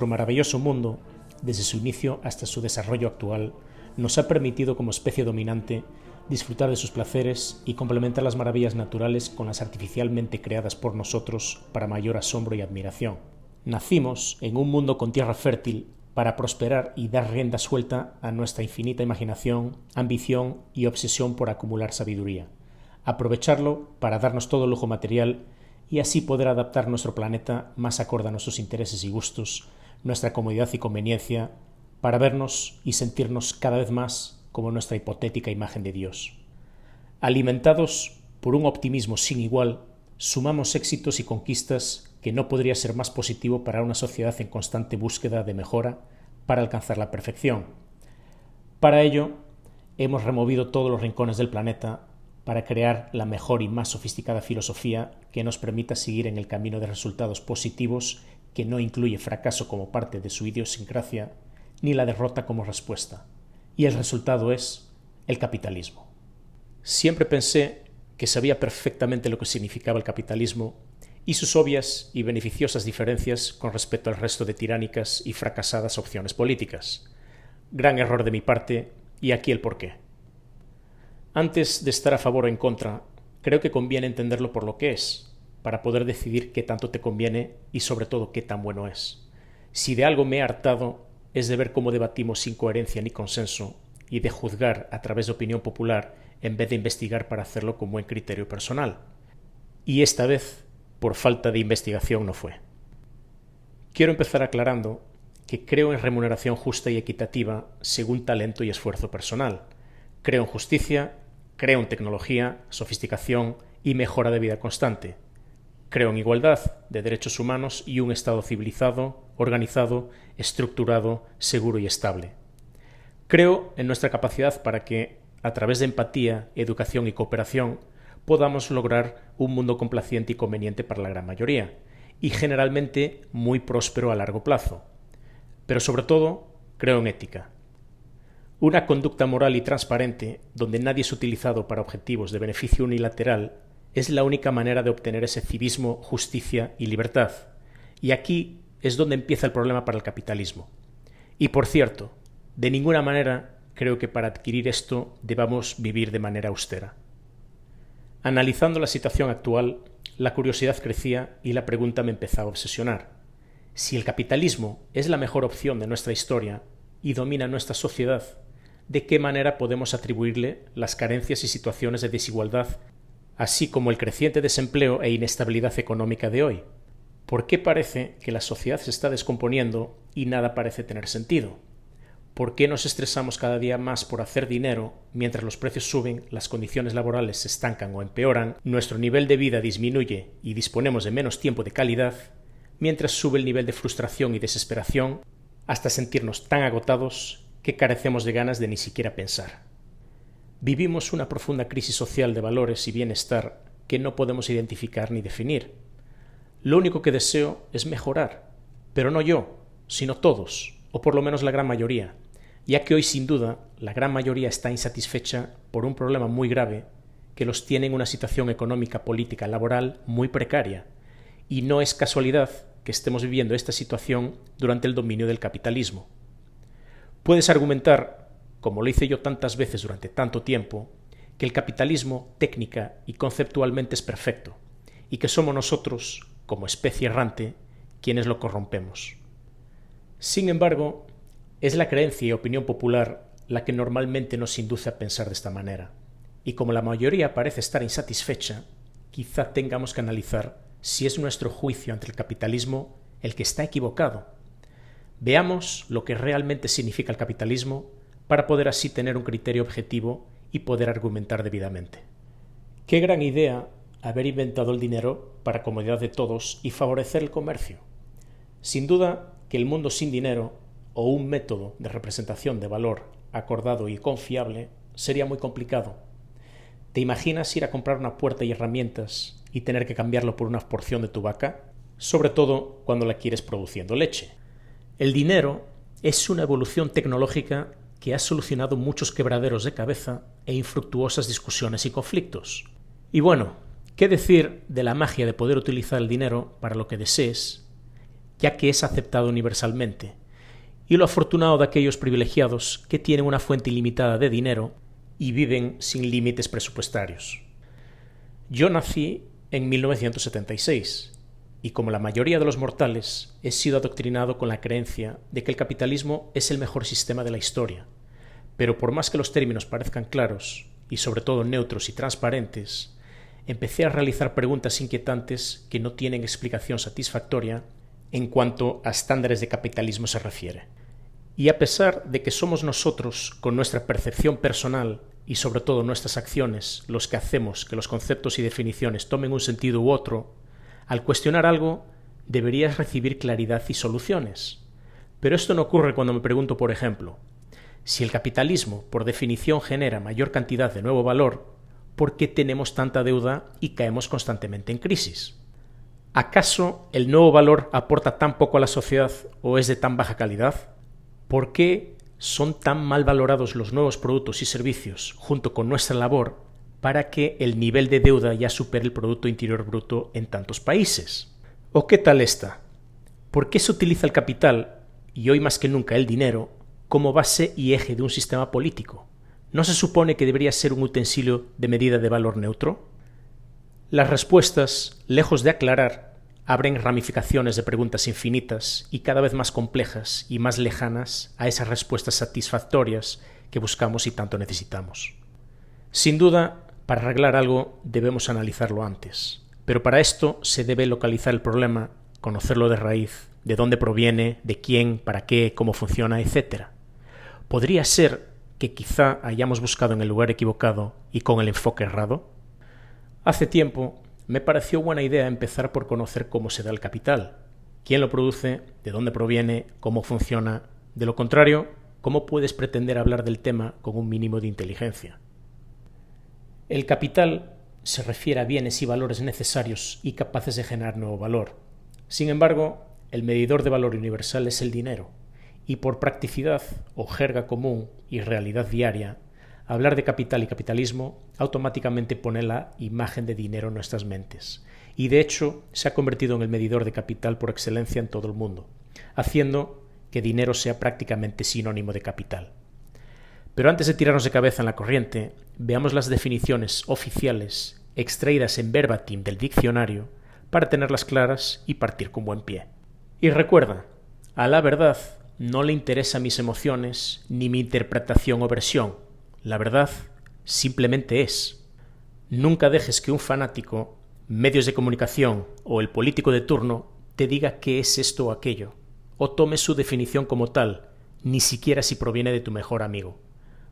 nuestro maravilloso mundo, desde su inicio hasta su desarrollo actual, nos ha permitido como especie dominante disfrutar de sus placeres y complementar las maravillas naturales con las artificialmente creadas por nosotros para mayor asombro y admiración. Nacimos en un mundo con tierra fértil para prosperar y dar rienda suelta a nuestra infinita imaginación, ambición y obsesión por acumular sabiduría. Aprovecharlo para darnos todo el lujo material y así poder adaptar nuestro planeta más acorde a nuestros intereses y gustos, nuestra comodidad y conveniencia, para vernos y sentirnos cada vez más como nuestra hipotética imagen de Dios. Alimentados por un optimismo sin igual, sumamos éxitos y conquistas que no podría ser más positivo para una sociedad en constante búsqueda de mejora para alcanzar la perfección. Para ello, hemos removido todos los rincones del planeta para crear la mejor y más sofisticada filosofía que nos permita seguir en el camino de resultados positivos que no incluye fracaso como parte de su idiosincrasia ni la derrota como respuesta. Y el resultado es el capitalismo. Siempre pensé que sabía perfectamente lo que significaba el capitalismo y sus obvias y beneficiosas diferencias con respecto al resto de tiránicas y fracasadas opciones políticas. Gran error de mi parte, y aquí el porqué. Antes de estar a favor o en contra, creo que conviene entenderlo por lo que es, para poder decidir qué tanto te conviene y sobre todo qué tan bueno es. Si de algo me he hartado es de ver cómo debatimos sin coherencia ni consenso y de juzgar a través de opinión popular en vez de investigar para hacerlo con buen criterio personal. Y esta vez, por falta de investigación no fue. Quiero empezar aclarando que creo en remuneración justa y equitativa según talento y esfuerzo personal. Creo en justicia, creo en tecnología, sofisticación y mejora de vida constante. Creo en igualdad de derechos humanos y un Estado civilizado, organizado, estructurado, seguro y estable. Creo en nuestra capacidad para que, a través de empatía, educación y cooperación, podamos lograr un mundo complaciente y conveniente para la gran mayoría, y generalmente muy próspero a largo plazo. Pero sobre todo, creo en ética. Una conducta moral y transparente, donde nadie es utilizado para objetivos de beneficio unilateral, es la única manera de obtener ese civismo, justicia y libertad. Y aquí es donde empieza el problema para el capitalismo. Y por cierto, de ninguna manera creo que para adquirir esto debamos vivir de manera austera. Analizando la situación actual, la curiosidad crecía y la pregunta me empezaba a obsesionar. Si el capitalismo es la mejor opción de nuestra historia y domina nuestra sociedad, ¿de qué manera podemos atribuirle las carencias y situaciones de desigualdad, así como el creciente desempleo e inestabilidad económica de hoy? ¿Por qué parece que la sociedad se está descomponiendo y nada parece tener sentido? ¿Por qué nos estresamos cada día más por hacer dinero mientras los precios suben, las condiciones laborales se estancan o empeoran, nuestro nivel de vida disminuye y disponemos de menos tiempo de calidad, mientras sube el nivel de frustración y desesperación hasta sentirnos tan agotados que carecemos de ganas de ni siquiera pensar? Vivimos una profunda crisis social de valores y bienestar que no podemos identificar ni definir. Lo único que deseo es mejorar, pero no yo, sino todos, o por lo menos la gran mayoría, ya que hoy sin duda la gran mayoría está insatisfecha por un problema muy grave que los tiene en una situación económica, política, laboral muy precaria, y no es casualidad que estemos viviendo esta situación durante el dominio del capitalismo. Puedes argumentar, como lo hice yo tantas veces durante tanto tiempo, que el capitalismo técnica y conceptualmente es perfecto, y que somos nosotros, como especie errante, quienes lo corrompemos. Sin embargo, es la creencia y opinión popular la que normalmente nos induce a pensar de esta manera, y como la mayoría parece estar insatisfecha, quizá tengamos que analizar si es nuestro juicio ante el capitalismo el que está equivocado. Veamos lo que realmente significa el capitalismo para poder así tener un criterio objetivo y poder argumentar debidamente. Qué gran idea haber inventado el dinero para comodidad de todos y favorecer el comercio. Sin duda que el mundo sin dinero o un método de representación de valor acordado y confiable sería muy complicado. ¿Te imaginas ir a comprar una puerta y herramientas y tener que cambiarlo por una porción de tu vaca? Sobre todo cuando la quieres produciendo leche. El dinero es una evolución tecnológica que ha solucionado muchos quebraderos de cabeza e infructuosas discusiones y conflictos. Y bueno, ¿qué decir de la magia de poder utilizar el dinero para lo que desees? ya que es aceptado universalmente, y lo afortunado de aquellos privilegiados que tienen una fuente ilimitada de dinero y viven sin límites presupuestarios. Yo nací en 1976 y, como la mayoría de los mortales, he sido adoctrinado con la creencia de que el capitalismo es el mejor sistema de la historia, pero por más que los términos parezcan claros y sobre todo neutros y transparentes, empecé a realizar preguntas inquietantes que no tienen explicación satisfactoria en cuanto a estándares de capitalismo se refiere. Y a pesar de que somos nosotros, con nuestra percepción personal y sobre todo nuestras acciones, los que hacemos que los conceptos y definiciones tomen un sentido u otro, al cuestionar algo deberías recibir claridad y soluciones. Pero esto no ocurre cuando me pregunto, por ejemplo, si el capitalismo, por definición, genera mayor cantidad de nuevo valor, ¿por qué tenemos tanta deuda y caemos constantemente en crisis? ¿Acaso el nuevo valor aporta tan poco a la sociedad o es de tan baja calidad? ¿Por qué son tan mal valorados los nuevos productos y servicios junto con nuestra labor para que el nivel de deuda ya supere el Producto Interior Bruto en tantos países? ¿O qué tal esta? ¿Por qué se utiliza el capital, y hoy más que nunca el dinero, como base y eje de un sistema político? ¿No se supone que debería ser un utensilio de medida de valor neutro? Las respuestas, lejos de aclarar, abren ramificaciones de preguntas infinitas y cada vez más complejas y más lejanas a esas respuestas satisfactorias que buscamos y tanto necesitamos. Sin duda, para arreglar algo debemos analizarlo antes, pero para esto se debe localizar el problema, conocerlo de raíz, de dónde proviene, de quién, para qué, cómo funciona, etc. ¿Podría ser que quizá hayamos buscado en el lugar equivocado y con el enfoque errado? Hace tiempo me pareció buena idea empezar por conocer cómo se da el capital, quién lo produce, de dónde proviene, cómo funciona. De lo contrario, ¿cómo puedes pretender hablar del tema con un mínimo de inteligencia? El capital se refiere a bienes y valores necesarios y capaces de generar nuevo valor. Sin embargo, el medidor de valor universal es el dinero, y por practicidad o jerga común y realidad diaria, hablar de capital y capitalismo automáticamente pone la imagen de dinero en nuestras mentes, y de hecho se ha convertido en el medidor de capital por excelencia en todo el mundo, haciendo que dinero sea prácticamente sinónimo de capital. Pero antes de tirarnos de cabeza en la corriente, veamos las definiciones oficiales extraídas en verbatim del diccionario para tenerlas claras y partir con buen pie. Y recuerda, a la verdad no le interesan mis emociones ni mi interpretación o versión. La verdad simplemente es. Nunca dejes que un fanático, medios de comunicación o el político de turno te diga qué es esto o aquello, o tome su definición como tal, ni siquiera si proviene de tu mejor amigo.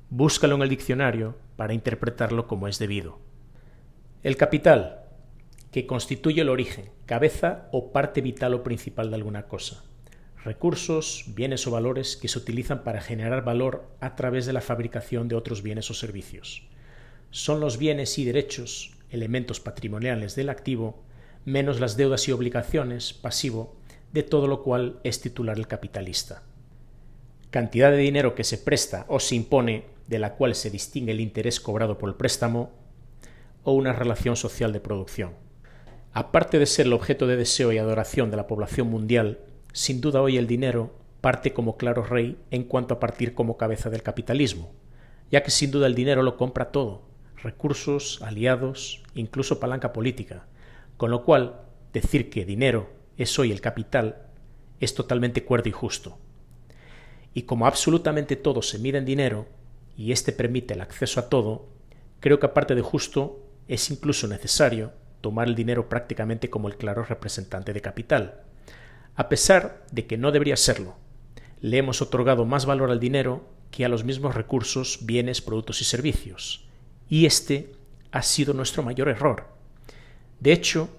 Búscalo en el diccionario para interpretarlo como es debido. El capital, que constituye el origen, cabeza o parte vital o principal de alguna cosa. Recursos, bienes o valores que se utilizan para generar valor a través de la fabricación de otros bienes o servicios. Son los bienes y derechos, elementos patrimoniales del activo, menos las deudas y obligaciones, pasivo, de todo lo cual es titular el capitalista. Cantidad de dinero que se presta o se impone, de la cual se distingue el interés cobrado por el préstamo, o una relación social de producción. Aparte de ser el objeto de deseo y adoración de la población mundial, sin duda hoy el dinero parte como claro rey en cuanto a partir como cabeza del capitalismo, ya que sin duda el dinero lo compra todo, recursos, aliados, incluso palanca política, con lo cual decir que dinero es hoy el capital es totalmente cuerdo y justo. Y como absolutamente todo se mide en dinero, y éste permite el acceso a todo, creo que aparte de justo, es incluso necesario tomar el dinero prácticamente como el claro representante de capital. A pesar de que no debería serlo, le hemos otorgado más valor al dinero que a los mismos recursos, bienes, productos y servicios. Y este ha sido nuestro mayor error. De hecho,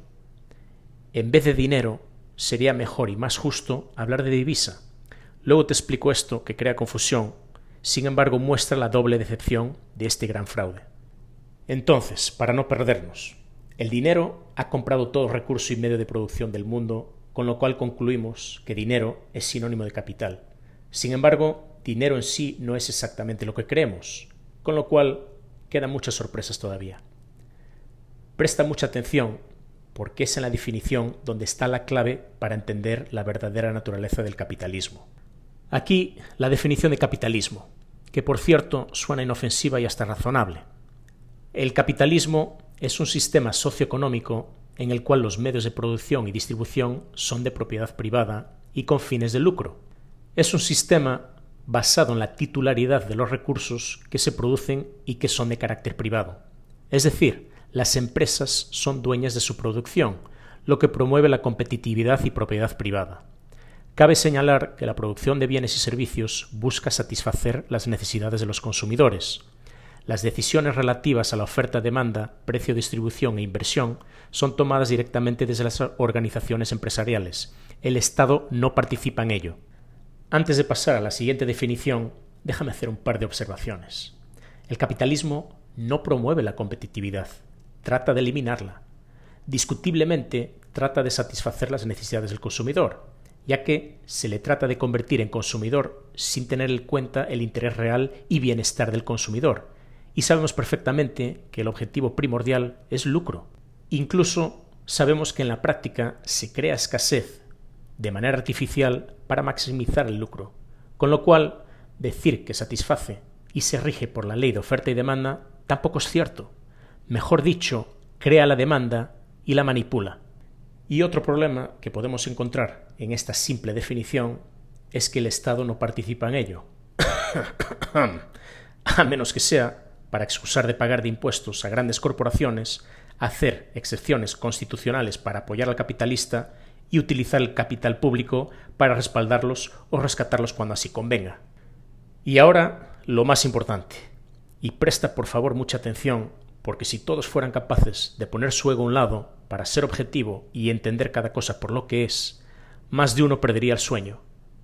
en vez de dinero, sería mejor y más justo hablar de divisa. Luego te explico esto que crea confusión, sin embargo muestra la doble decepción de este gran fraude. Entonces, para no perdernos, el dinero ha comprado todo recurso y medio de producción del mundo, con lo cual concluimos que dinero es sinónimo de capital. Sin embargo, dinero en sí no es exactamente lo que creemos, con lo cual quedan muchas sorpresas todavía. Presta mucha atención, porque es en la definición donde está la clave para entender la verdadera naturaleza del capitalismo. Aquí la definición de capitalismo, que por cierto suena inofensiva y hasta razonable. El capitalismo es un sistema socioeconómico en el cual los medios de producción y distribución son de propiedad privada y con fines de lucro. Es un sistema basado en la titularidad de los recursos que se producen y que son de carácter privado. Es decir, las empresas son dueñas de su producción, lo que promueve la competitividad y propiedad privada. Cabe señalar que la producción de bienes y servicios busca satisfacer las necesidades de los consumidores. Las decisiones relativas a la oferta-demanda, precio-distribución e inversión son tomadas directamente desde las organizaciones empresariales. El Estado no participa en ello. Antes de pasar a la siguiente definición, déjame hacer un par de observaciones. El capitalismo no promueve la competitividad, trata de eliminarla. Discutiblemente, trata de satisfacer las necesidades del consumidor, ya que se le trata de convertir en consumidor sin tener en cuenta el interés real y bienestar del consumidor. Y sabemos perfectamente que el objetivo primordial es lucro. Incluso sabemos que en la práctica se crea escasez de manera artificial para maximizar el lucro, con lo cual decir que satisface y se rige por la ley de oferta y demanda tampoco es cierto. Mejor dicho, crea la demanda y la manipula. Y otro problema que podemos encontrar en esta simple definición es que el Estado no participa en ello. A menos que sea para excusar de pagar de impuestos a grandes corporaciones, hacer excepciones constitucionales para apoyar al capitalista y utilizar el capital público para respaldarlos o rescatarlos cuando así convenga. Y ahora, lo más importante. Y presta por favor mucha atención, porque si todos fueran capaces de poner su ego a un lado para ser objetivo y entender cada cosa por lo que es, más de uno perdería el sueño,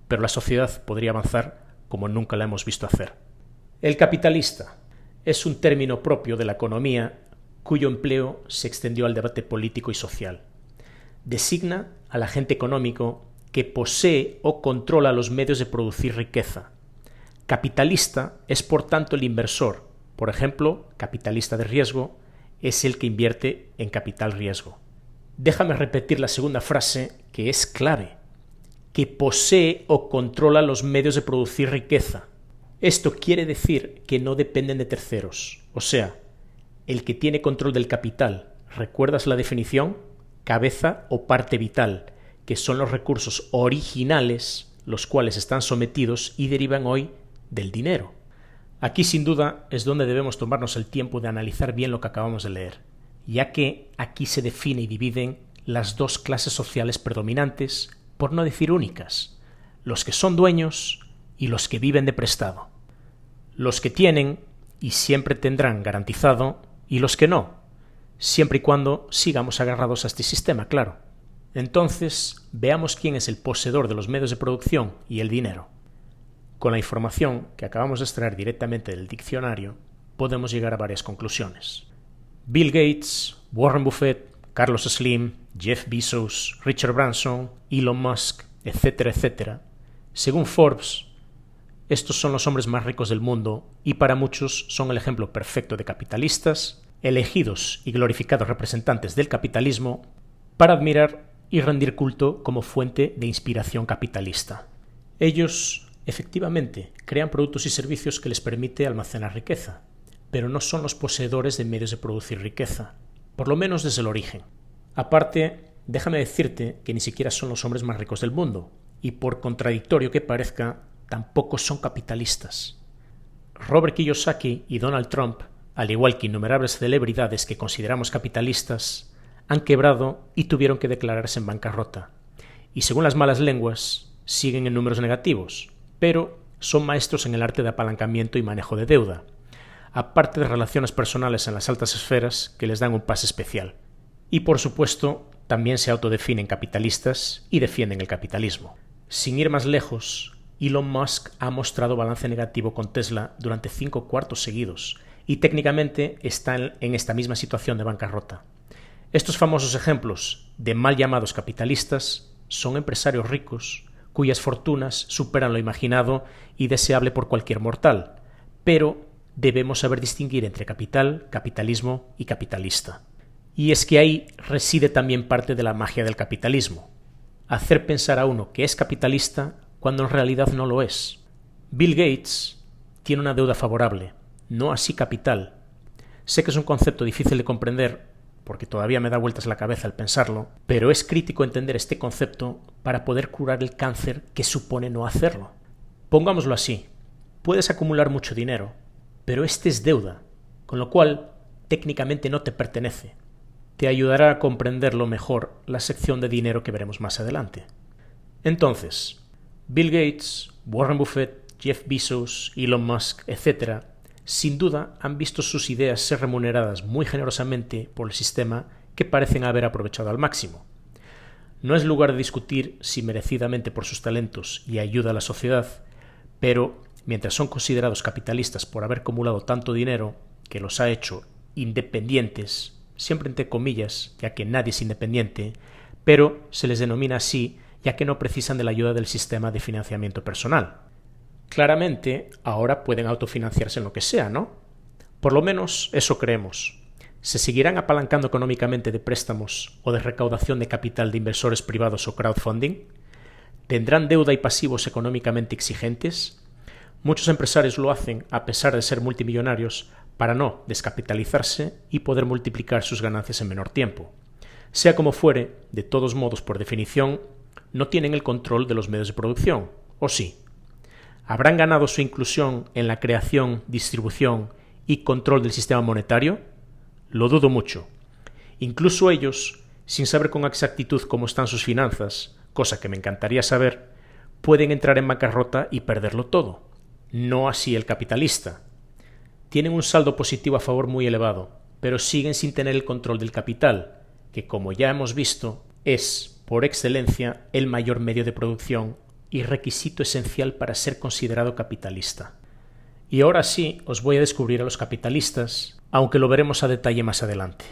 pero la sociedad podría avanzar como nunca la hemos visto hacer. El capitalista es un término propio de la economía cuyo empleo se extendió al debate político y social. Designa al agente económico que posee o controla los medios de producir riqueza. Capitalista es por tanto el inversor. Por ejemplo, capitalista de riesgo es el que invierte en capital riesgo. Déjame repetir la segunda frase, que es clave. Que posee o controla los medios de producir riqueza. Esto quiere decir que no dependen de terceros. O sea, el que tiene control del capital, ¿recuerdas la definición? Cabeza o parte vital, que son los recursos originales, los cuales están sometidos y derivan hoy del dinero. Aquí sin duda es donde debemos tomarnos el tiempo de analizar bien lo que acabamos de leer, ya que aquí se define y dividen las dos clases sociales predominantes, por no decir únicas, los que son dueños y los que viven de prestado. Los que tienen y siempre tendrán garantizado y los que no, siempre y cuando sigamos agarrados a este sistema, claro. Entonces, veamos quién es el poseedor de los medios de producción y el dinero. Con la información que acabamos de extraer directamente del diccionario, podemos llegar a varias conclusiones. Bill Gates, Warren Buffett, Carlos Slim, Jeff Bezos, Richard Branson, Elon Musk, etcétera, etcétera. Según Forbes, estos son los hombres más ricos del mundo y para muchos son el ejemplo perfecto de capitalistas, elegidos y glorificados representantes del capitalismo para admirar y rendir culto como fuente de inspiración capitalista. Ellos, efectivamente, crean productos y servicios que les permite almacenar riqueza, pero no son los poseedores de medios de producir riqueza, por lo menos desde el origen. Aparte, déjame decirte que ni siquiera son los hombres más ricos del mundo, y por contradictorio que parezca, tampoco son capitalistas. Robert Kiyosaki y Donald Trump, al igual que innumerables celebridades que consideramos capitalistas, han quebrado y tuvieron que declararse en bancarrota. Y según las malas lenguas, siguen en números negativos, pero son maestros en el arte de apalancamiento y manejo de deuda, aparte de relaciones personales en las altas esferas que les dan un pase especial. Y por supuesto, también se autodefinen capitalistas y defienden el capitalismo. Sin ir más lejos, Elon Musk ha mostrado balance negativo con Tesla durante 5 cuartos seguidos y técnicamente está en esta misma situación de bancarrota. Estos famosos ejemplos de mal llamados capitalistas son empresarios ricos cuyas fortunas superan lo imaginado y deseable por cualquier mortal, pero debemos saber distinguir entre capital, capitalismo y capitalista. Y es que ahí reside también parte de la magia del capitalismo. Hacer pensar a uno que es capitalista cuando en realidad no lo es. Bill Gates tiene una deuda favorable, no así capital. Sé que es un concepto difícil de comprender, porque todavía me da vueltas la cabeza al pensarlo, pero es crítico entender este concepto para poder curar el cáncer que supone no hacerlo. Pongámoslo así, puedes acumular mucho dinero, pero este es deuda, con lo cual técnicamente no te pertenece. Te ayudará a comprenderlo mejor la sección de dinero que veremos más adelante. Entonces, Bill Gates, Warren Buffett, Jeff Bezos, Elon Musk, etc., sin duda han visto sus ideas ser remuneradas muy generosamente por el sistema que parecen haber aprovechado al máximo. No es lugar de discutir si merecidamente por sus talentos y ayuda a la sociedad, pero mientras son considerados capitalistas por haber acumulado tanto dinero que los ha hecho independientes, siempre entre comillas, ya que nadie es independiente, pero se les denomina así ya que no precisan de la ayuda del sistema de financiamiento personal. Claramente, ahora pueden autofinanciarse en lo que sea, ¿no? Por lo menos eso creemos. ¿Se seguirán apalancando económicamente de préstamos o de recaudación de capital de inversores privados o crowdfunding? ¿Tendrán deuda y pasivos económicamente exigentes? Muchos empresarios lo hacen, a pesar de ser multimillonarios, para no descapitalizarse y poder multiplicar sus ganancias en menor tiempo. Sea como fuere, de todos modos, por definición, no tienen el control de los medios de producción, ¿o sí? ¿Habrán ganado su inclusión en la creación, distribución y control del sistema monetario? Lo dudo mucho. Incluso ellos, sin saber con exactitud cómo están sus finanzas, cosa que me encantaría saber, pueden entrar en bancarrota y perderlo todo. No así el capitalista. Tienen un saldo positivo a favor muy elevado, pero siguen sin tener el control del capital, que como ya hemos visto, es, por excelencia, el mayor medio de producción y requisito esencial para ser considerado capitalista. Y ahora sí os voy a descubrir a los capitalistas, aunque lo veremos a detalle más adelante.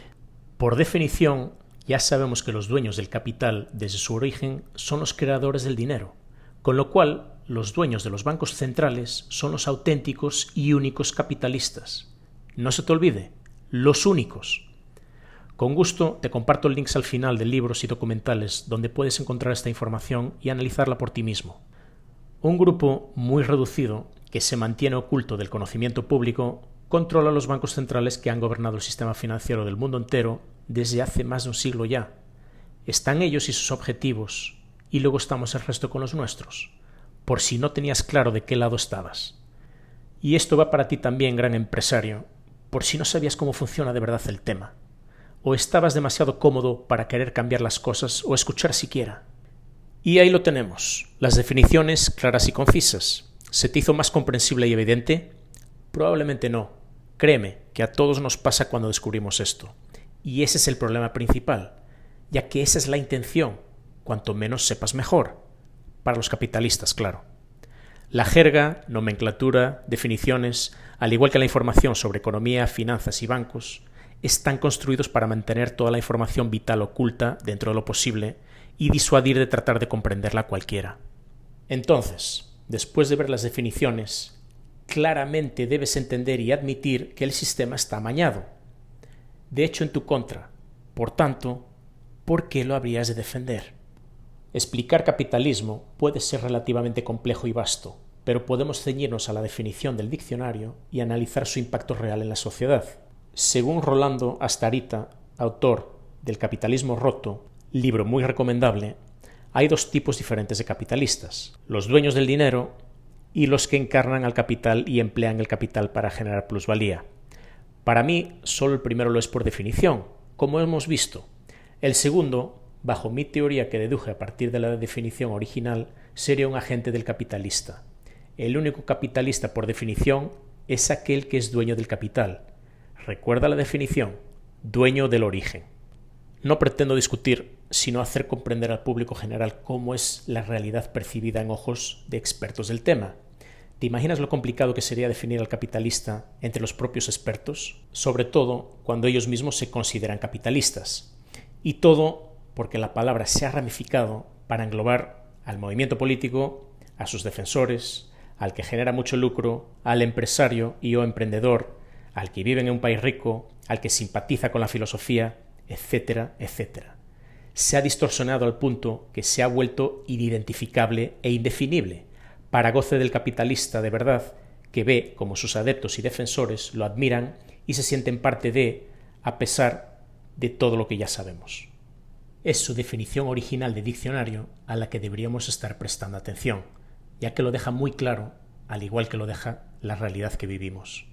Por definición, ya sabemos que los dueños del capital desde su origen son los creadores del dinero, con lo cual los dueños de los bancos centrales son los auténticos y únicos capitalistas. No se te olvide, los únicos. Con gusto te comparto links al final de libros y documentales donde puedes encontrar esta información y analizarla por ti mismo. Un grupo muy reducido, que se mantiene oculto del conocimiento público, controla los bancos centrales que han gobernado el sistema financiero del mundo entero desde hace más de un siglo ya. Están ellos y sus objetivos, y luego estamos el resto con los nuestros, por si no tenías claro de qué lado estabas. Y esto va para ti también, gran empresario, por si no sabías cómo funciona de verdad el tema. O estabas demasiado cómodo para querer cambiar las cosas o escuchar siquiera. Y ahí lo tenemos, las definiciones claras y concisas. ¿Se te hizo más comprensible y evidente? Probablemente no. Créeme que a todos nos pasa cuando descubrimos esto. Y ese es el problema principal, ya que esa es la intención, cuanto menos sepas mejor. Para los capitalistas, claro. La jerga, nomenclatura, definiciones, al igual que la información sobre economía, finanzas y bancos, están construidos para mantener toda la información vital oculta dentro de lo posible y disuadir de tratar de comprenderla cualquiera. Entonces, después de ver las definiciones, claramente debes entender y admitir que el sistema está amañado. De hecho, en tu contra. Por tanto, ¿por qué lo habrías de defender? Explicar capitalismo puede ser relativamente complejo y vasto, pero podemos ceñirnos a la definición del diccionario y analizar su impacto real en la sociedad. Según Rolando Astarita, autor del Capitalismo Roto, libro muy recomendable, hay dos tipos diferentes de capitalistas: los dueños del dinero y los que encarnan al capital y emplean el capital para generar plusvalía. Para mí, solo el primero lo es por definición, como hemos visto. El segundo, bajo mi teoría que deduje a partir de la definición original, sería un agente del capitalista. El único capitalista por definición es aquel que es dueño del capital. Recuerda la definición, dueño del origen. No pretendo discutir, sino hacer comprender al público general cómo es la realidad percibida en ojos de expertos del tema. ¿Te imaginas lo complicado que sería definir al capitalista entre los propios expertos? Sobre todo cuando ellos mismos se consideran capitalistas. Y todo porque la palabra se ha ramificado para englobar al movimiento político, a sus defensores, al que genera mucho lucro, al empresario y o emprendedor, al que vive en un país rico, al que simpatiza con la filosofía etcétera, etcétera. Se ha distorsionado al punto que se ha vuelto inidentificable e indefinible, para goce del capitalista de verdad, que ve como sus adeptos y defensores lo admiran y se sienten parte de, a pesar de todo lo que ya sabemos. Es su definición original de diccionario a la que deberíamos estar prestando atención, ya que lo deja muy claro, al igual que lo deja la realidad que vivimos.